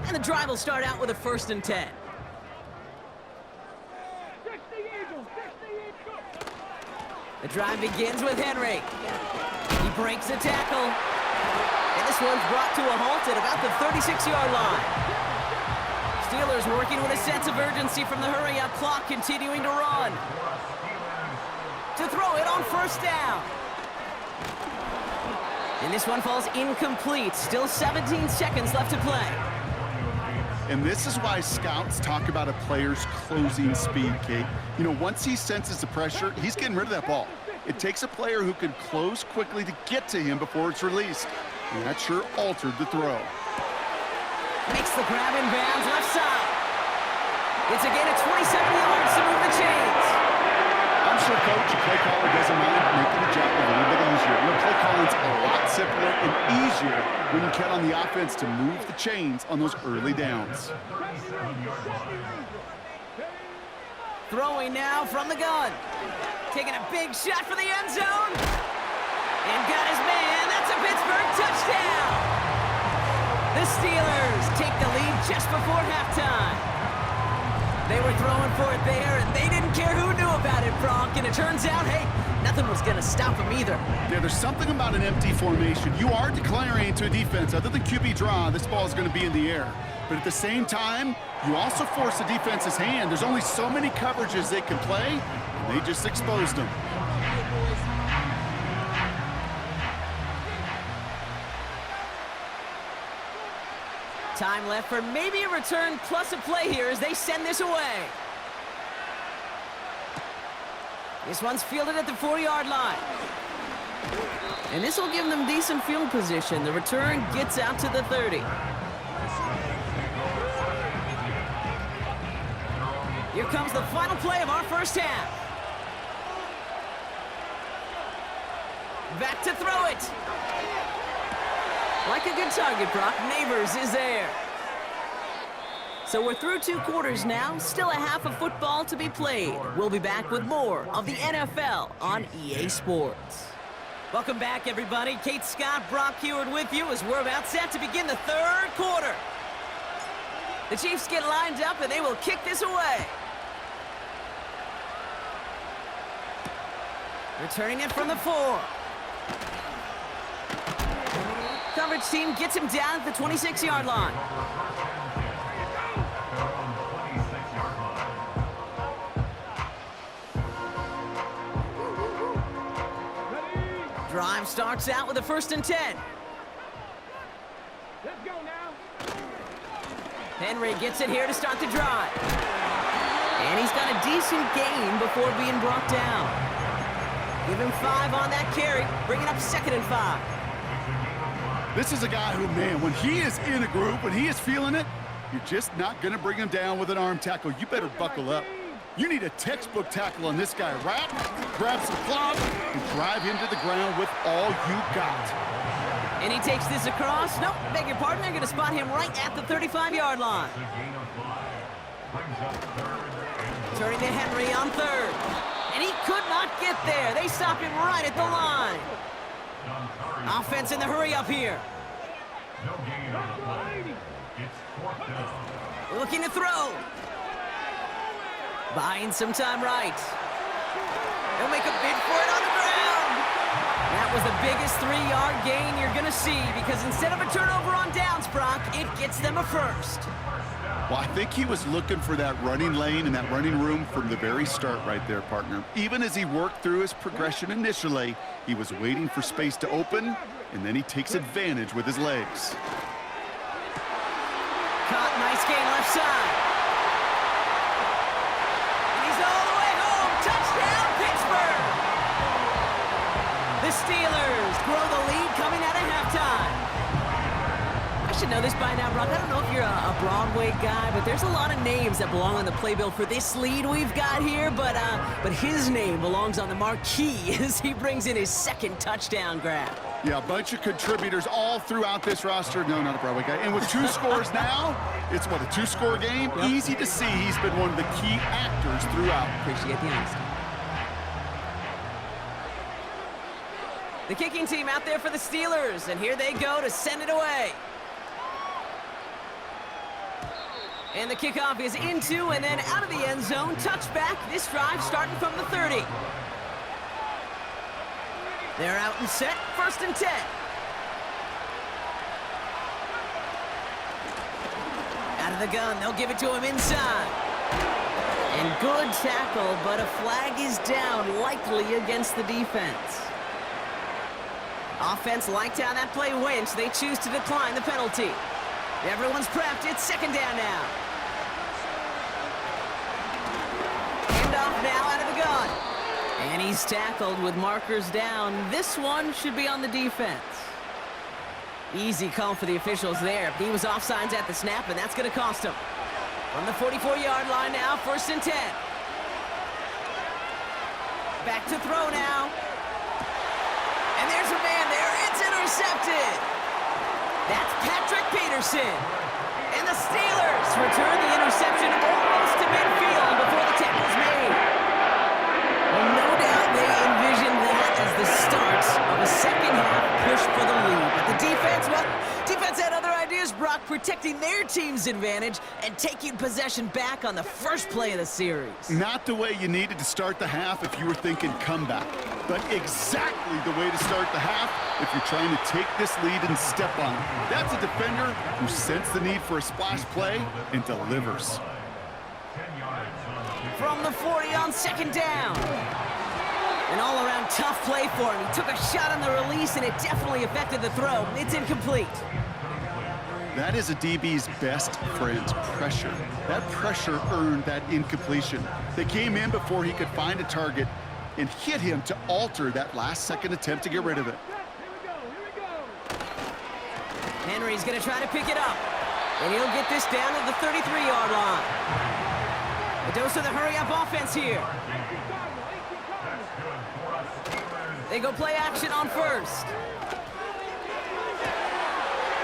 And the drive will start out with a 1st and 10. The drive begins with Henry. He breaks a tackle. And this one's brought to a halt at about the 36-yard line. Steelers working with a sense of urgency from the hurry-up clock, continuing to run. To throw it on 1st down. And this one falls incomplete. Still 17 seconds left to play. And this is why scouts talk about a player's closing speed, Kate. You know, once he senses the pressure, he's getting rid of that ball. It takes a player who can close quickly to get to him before it's released. And that sure altered the throw. Makes the grab in bounds left side. It's a gain of 27 yards to move the chains. I'm sure, Coach, a play caller doesn't mind making the job a little bit easier. You know, play calling's a lot simpler and easier when you count on the offense to move the chains on those early downs. Throwing now from the gun. Taking a big shot for the end zone. And got his man. That's a Pittsburgh touchdown. The Steelers take the lead just before halftime. They were throwing for it there, and they didn't care who knew about it, Brock. And it turns out, hey, nothing was going to stop them either. Yeah, there's something about an empty formation. You are declaring to a defense, other than QB draw, this ball is going to be in the air. But at the same time, you also force the defense's hand. There's only so many coverages they can play, and they just exposed them. Time left for maybe a return plus a play here as they send this away. This one's fielded at the 40-yard line. And this will give them decent field position. The return gets out to the 30. Here comes the final play of our first half. Back to throw it. Like a good target, Brock. Neighbors is there. So we're through 2 quarters now. Still a half of football to be played. We'll be back with more of the NFL on EA Sports. Welcome back, everybody. Kate Scott, Brock Heward with you as we're about set to begin the 3rd quarter. The Chiefs get lined up, and they will kick this away. Returning it from the 4. Coverage team gets him down at the 26-yard line. Drive starts out with a 1st and 10. Let's go now. Henry gets it here to start the drive. And he's got a decent gain before being brought down. Give him 5 on that carry, bringing up 2nd and 5. This is a guy who, man, when he is in a group, when he is feeling it, you're just not going to bring him down with an arm tackle. You better buckle up. You need a textbook tackle on this guy. Wrap, grab some cloth, and drive him to the ground with all you got. And he takes this across. Nope, beg your pardon. They're going to spot him right at the 35-yard line. Turning to Henry on 3rd. And he could not get there. They stop him right at the line. Offense in the hurry up here. Looking to throw. Buying some time right. They'll make a bid for it on the ground. That was the biggest 3-yard gain you're going to see because instead of a turnover on downs, Brock, it gets them a 1st. Well, I think he was looking for that running lane and that running room from the very start right there, partner. Even as he worked through his progression initially, he was waiting for space to open, and then he takes advantage with his legs. Caught, nice gain left side. And he's all the way home. Touchdown, Pittsburgh! The Steelers grow the lead coming out of halftime. I should know this by now, Brock. I don't know if you're a Broadway guy, but there's a lot of names that belong on the playbill for this lead we've got here, but his name belongs on the marquee as he brings in his 2nd touchdown grab. Yeah, a bunch of contributors all throughout this roster. No, not a Broadway guy. And with 2 scores now, it's what, a 2-score game? Yep. Easy to see he's been one of the key actors throughout. Appreciate the honesty. The kicking team out there for the Steelers, and here they go to send it away. And the kickoff is into and then out of the end zone. Touchback. This drive starting from the 30. They're out and set. 1st and 10. Out of the gun. They'll give it to him inside. And good tackle, but a flag is down, likely against the defense. Offense liked how that play went. They choose to decline the penalty. Everyone's prepped. It's 2nd down now. Handoff now out of the gun. And he's tackled with markers down. This one should be on the defense. Easy call for the officials there. He was offsides at the snap, and that's going to cost him. From the 44-yard line now, 1st and 10. Back to throw now. And there's a man there. It's intercepted. That's Patrick Peterson. And the Steelers return the interception almost to midfield before the tackle's made. Well, no doubt they envisioned that as the start of a second-half push for the lead. But the defense, well, defense had other ideas, Brock, protecting their team's advantage and taking possession back on the first play of the series. Not the way you needed to start the half if you were thinking comeback, but exactly the way to start the half if you're trying to take this lead and step on it. That's a defender who sensed the need for a splash play and delivers. From the 40 on 2nd down. An all-around tough play for him. He took a shot on the release, and it definitely affected the throw. It's incomplete. That is a DB's best friend, pressure. That pressure earned that incompletion. They came in before he could find a target and hit him to alter that last-second attempt to get rid of it. Henry's going to try to pick it up, and he'll get this down to the 33-yard line. A dose of the hurry-up offense here. They go play action on 1st.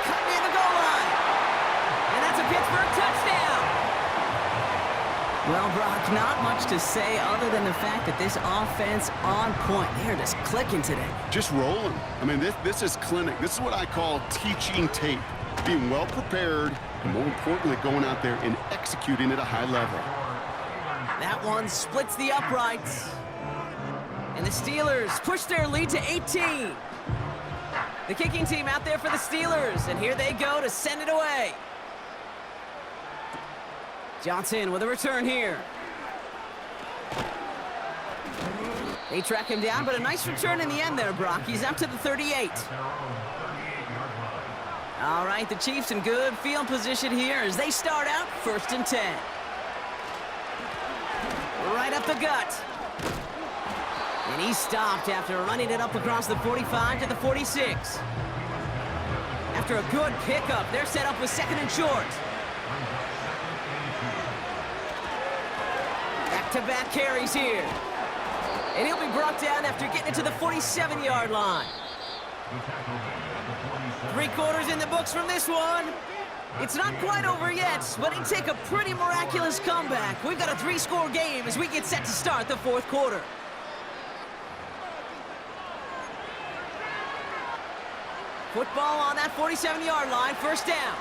Cut near the goal line. And that's a Pittsburgh touchdown. Well, Brock, not much to say other than the fact that this offense on point. They're just clicking today. Just rolling. I mean, this is clinic. This is what I call teaching tape. Being well prepared, and more importantly, going out there and executing at a high level. That one splits the uprights. And the Steelers push their lead to 18. The kicking team out there for the Steelers, and here they go to send it away. Johnson with a return here. They track him down, but a nice return in the end there, Brock. He's up to the 38. All right, the Chiefs in good field position here as they start out 1st and 10. Right up the gut. And he stopped after running it up across the 45 to the 46. After a good pickup, they're set up with 2nd and short. Back-to-back carries here. And he'll be brought down after getting it to the 47-yard line. 3 quarters in the books from this one. It's not quite over yet, but it'd take a pretty miraculous comeback. We've got a 3-score game as we get set to start the 4th quarter. Football on that 47-yard line, 1st down.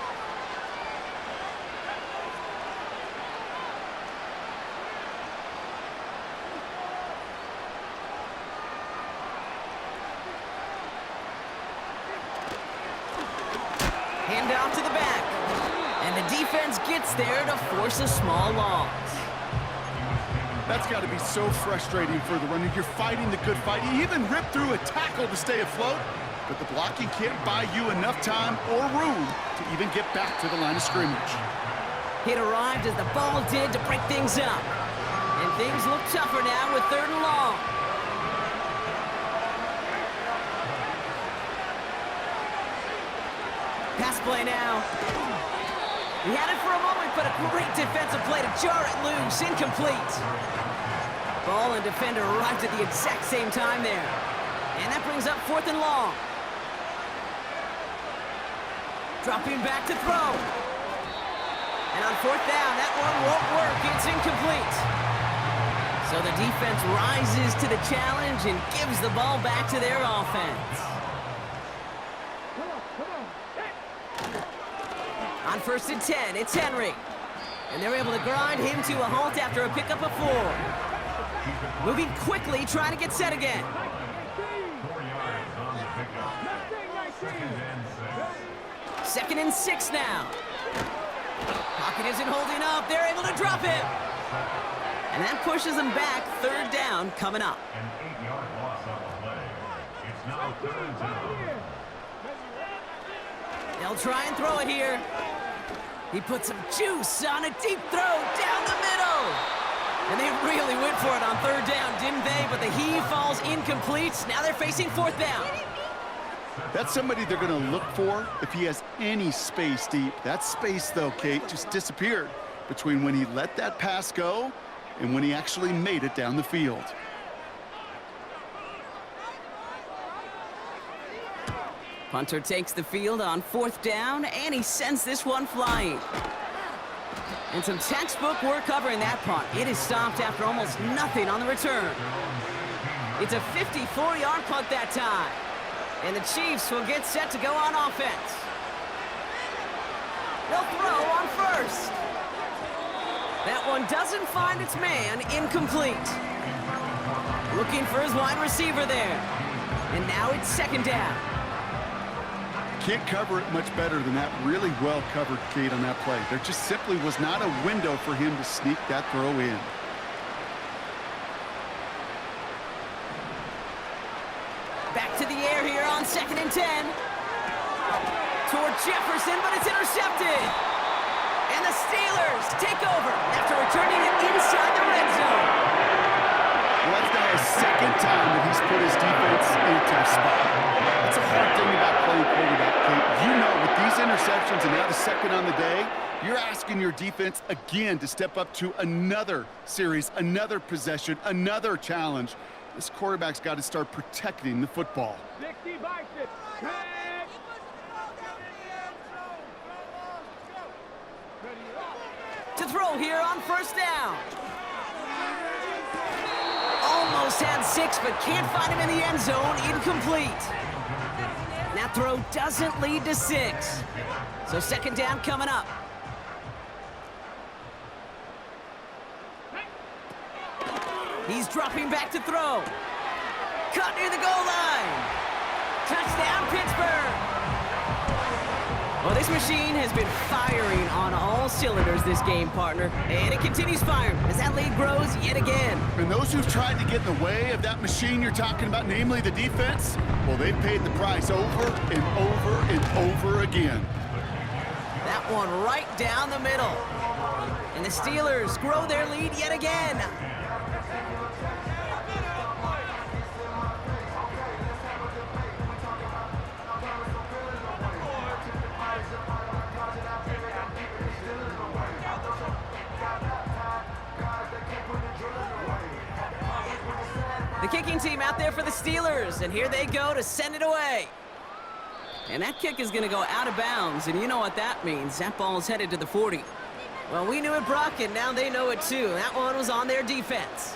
Handoff to the back. And the defense gets there to force a small loss. That's got to be so frustrating for the runner. You're fighting the good fight. You even rip through a tackle to stay afloat. But the blocking can't buy you enough time or room to even get back to the line of scrimmage. It arrived as the ball did to break things up. And things look tougher now with 3rd and long. Pass play now. He had it for a moment, but a great defensive play to jar it loose. Incomplete. Ball and defender arrived at the exact same time there. And that brings up 4th and long. Dropping back to throw. And on 4th down, that one won't work. It's incomplete. So the defense rises to the challenge and gives the ball back to their offense. On 1st and 10, it's Henry. And they're able to grind him to a halt after a pickup of 4. Moving quickly, trying to get set again. Second and 6 now. Pocket isn't holding up. They're able to drop him. And that pushes them back. 3rd down coming up. An 8-yard loss on the play. It's now 3rd down. They'll try and throw it here. He put some juice on a deep throw down the middle. And they really went for it on 3rd down, didn't they? But the heave falls incomplete. Now they're facing 4th down. That's somebody they're going to look for if he has any space deep. That space, though, Kate, just disappeared between when he let that pass go and when he actually made it down the field. Punter takes the field on 4th down, and he sends this one flying. And some textbook work covering that punt. It is stopped after almost nothing on the return. It's a 54-yard punt that time. And the Chiefs will get set to go on offense. They'll throw on 1st. That one doesn't find its man, incomplete. Looking for his wide receiver there. And now it's 2nd down. Can't cover it much better than that really well-covered Kate on that play. There just simply was not a window for him to sneak that throw in. Back to the air here on 2nd and 10. Toward Jefferson, but it's intercepted. And the Steelers take over after returning it inside the red zone. Well, that's now his 2nd time that he's put his defense in a tough spot. That's a hard thing about playing quarterback, Kate. You know, with these interceptions and now the 2nd on the day, you're asking your defense again to step up to another series, another possession, another challenge. This quarterback's got to start protecting the football. To throw here on 1st down. Almost had 6, but can't find him in the end zone. Incomplete. That throw doesn't lead to 6. So 2nd down coming up. He's dropping back to throw. Cut near the goal line. Touchdown, Pittsburgh. Well, this machine has been firing on all cylinders this game, partner. And it continues firing as that lead grows yet again. And those who've tried to get in the way of that machine you're talking about, namely the defense, well, they've paid the price over and over and over again. That one right down the middle. And the Steelers grow their lead yet again. The kicking team out there for the Steelers, and here they go to send it away. And that kick is going to go out of bounds, and you know what that means. That ball is headed to the 40. Well, we knew it, Brock, and now they know it too. That one was on their defense.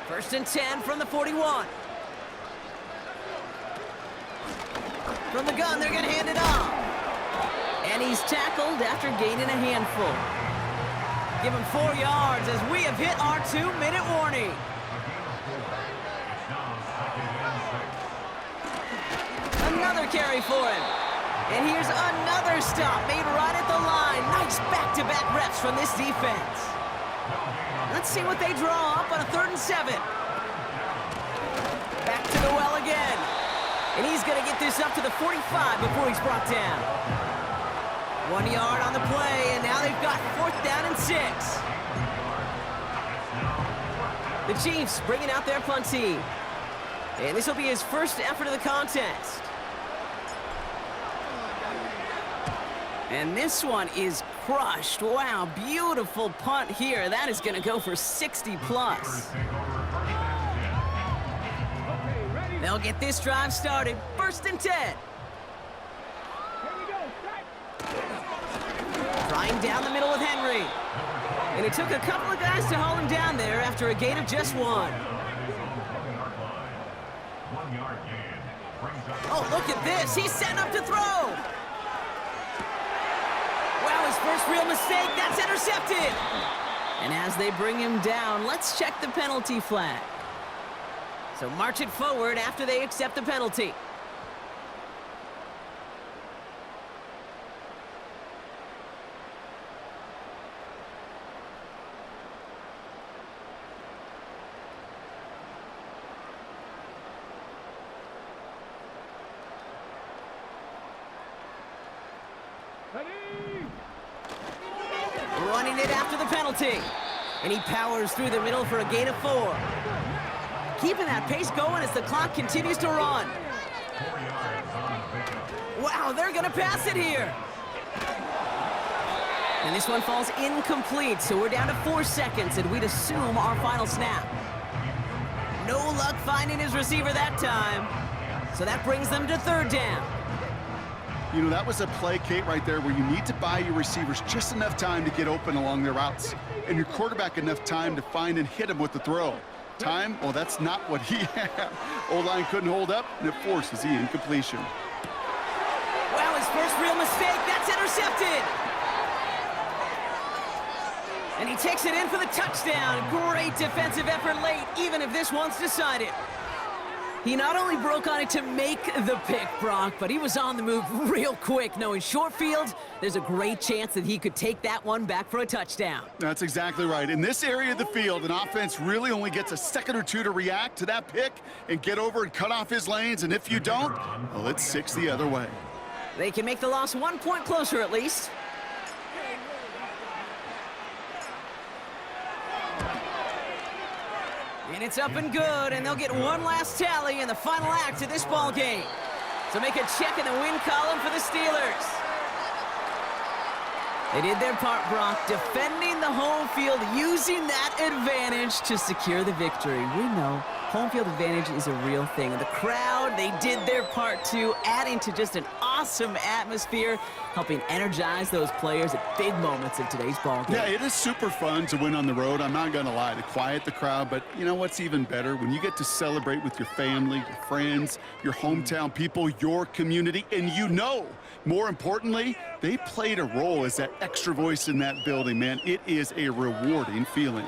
1st and 10 from the 41. From the gun, they're going to hand it off. And he's tackled after gaining a handful. Give him 4 yards as we have hit our 2-minute warning. Another carry for him. And here's another stop made right at the line. Nice back-to-back reps from this defense. Let's see what they draw up on a 3rd and 7. Back to the well again. And he's going to get this up to the 45 before he's brought down. 1 yard on the play, and now they've got 4th down and 6. The Chiefs bringing out their punt team. And this will be his first effort of the contest. And this one is crushed. Wow, beautiful punt here. That is going to go for 60+. They'll get this drive started. 1st and 10. Trying down the middle with Henry. And it took a couple of guys to haul him down there after a gain of just 1. Oh, look at this. He's setting up to throw. Wow, his first real mistake. That's intercepted. And as they bring him down, let's check the penalty flag. So march it forward after they accept the penalty. Running it after the penalty. And he powers through the middle for a gain of 4. Keeping that pace going as the clock continues to run. Wow, they're going to pass it here. And this one falls incomplete, so we're down to 4 seconds, and we'd assume our final snap. No luck finding his receiver that time. So that brings them to 3rd down. You know, that was a play, Kate, right there where you need to buy your receivers just enough time to get open along their routes, and your quarterback enough time to find and hit him with the throw. Time? Well, that's not what he had. O-line couldn't hold up, and it forces the incompletion. Wow, his first real mistake. That's intercepted. And he takes it in for the touchdown. Great defensive effort late, even if this one's decided. He not only broke on it to make the pick, Brock, but he was on the move real quick, knowing short field, there's a great chance that he could take that one back for a touchdown. That's exactly right. In this area of the field, an offense really only gets a second or two to react to that pick and get over and cut off his lanes, and if you don't, well, it's 6 the other way. They can make the loss 1 point closer at least. And it's up and good, and they'll get one last tally in the final act of this ball game. So make a check in the win column for the Steelers. They did their part, Brock, defending the home field, using that advantage to secure the victory. We know home field advantage is a real thing. And the crowd, they did their part too, adding to just an awesome atmosphere, helping energize those players at big moments of today's ball game. Yeah, it is super fun to win on the road. I'm not going to lie, to quiet the crowd. But you know what's even better? When you get to celebrate with your family, your friends, your hometown people, your community, and you know, more importantly, they played a role as that extra voice in that building, man. It is a rewarding feeling.